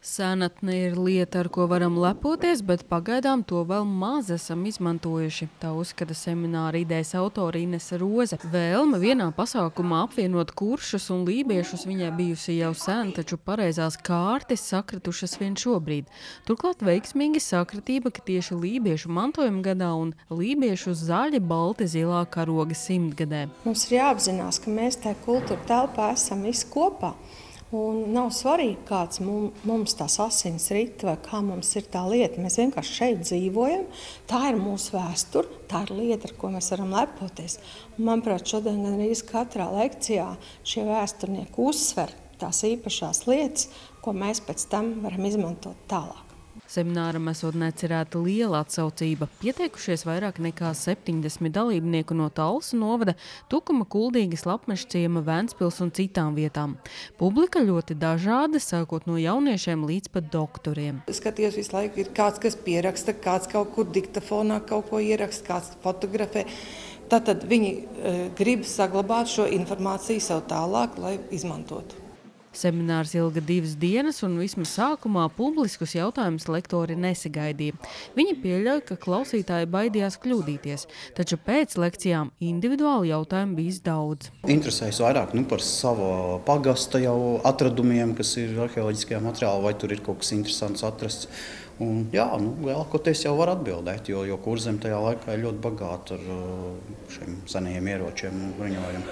Senatne ir lieta, ar ko varam lepoties, bet pagaidām to vēl maz esam izmantojuši. Tā uzskata semināra idejas autori Inese Roze. Vēlme vienā pasākumā apvienot kuršus un lībiešus viņai bijusi jau sen, taču pareizās kārtas sakritušas vien šobrīd. Turklāt veiksmīgi sakritība, ka tieši lībiešu mantojuma gadā un lībiešu zaļi, balti, zilā karoga simtgadē. Mums ir jāapzinās, ka mēs tajā kultūra telpā esam visi kopā. Un nav svarīgi, kāds mums tās asins rita vai kā mums ir tā lieta. Mēs vienkārši šeit dzīvojam. Tā ir mūsu vēsture, tā ir lieta, ar ko mēs varam lepoties. Un, manuprāt, šodien gan arī katrā lekcijā šie vēsturnieki uzsver tās īpašās lietas, ko mēs pēc tam varam izmantot tālāk. Semināram esot necerēta liela atsaucība. Pieteikušies vairāk nekā 70 dalībnieku no Talsu novada, Tukuma, Kuldīgas, Lapmežciema, Vēncpils un citām vietām. Publika ļoti dažāda, sākot no jauniešiem līdz pat doktoriem. Skatījos visu laiku, ir kāds, kas pieraksta, kāds kaut kur diktafonā kaut ko ieraksta, kāds fotografē. Tātad viņi grib saglabāt šo informāciju sev tālāk, lai izmantotu. Seminārs ilga 2 dienas un vismaz sākumā publiskus jautājumus lektori nesagaidīja. Viņi pieļauj, ka klausītāji baidījās kļūdīties, taču pēc lekcijām individuāli jautājumu bijis daudz. Interesējas vairāk par savu pagasta jau atradumiem, kas ir arheoloģiskajā materiālā, vai tur ir kaut kas interesants atrasts. Un, lielākoties jau var atbildēt, jo Kurzeme tajā laikā ir ļoti bagāta ar šiem senajiem ieročiem un bruņojumiem.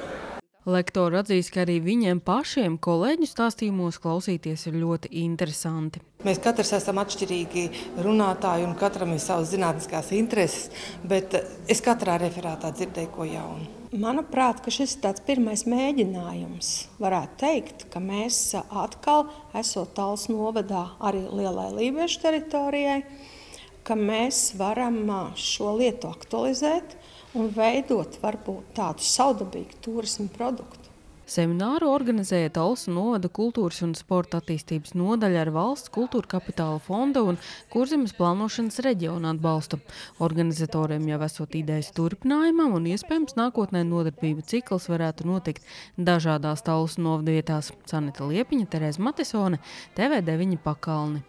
Lektori atzīst, ka arī viņiem pašiem kolēģu stāstījumos klausīties ir ļoti interesanti. Mēs katrs esam atšķirīgi runātāji un katram ir savas zinātniskās intereses, bet es katrā referātā dzirdēju ko jaunu. Manuprāt, ka šis ir tāds pirmais mēģinājums. Varētu teikt, ka mēs atkal, esot Talsu novadā arī lielai lībiešu teritorijai, ka mēs varam šo lietu aktualizēt un veidot varbūt tādu savdabīgu turismu produktu. Semināru organizēja Talsu novada kultūras un sporta attīstības nodaļa ar Valsts kultūra kapitāla fonda un Kurzemes plānošanas reģiona atbalstu. Organizatoriem jau esot idejas turpinājumam un iespējams nākotnē nodarbību cikls varētu notikt dažādās Talsu novada vietās. Sanita Liepiņa, Terēza Matesone, TV9 Pakalni.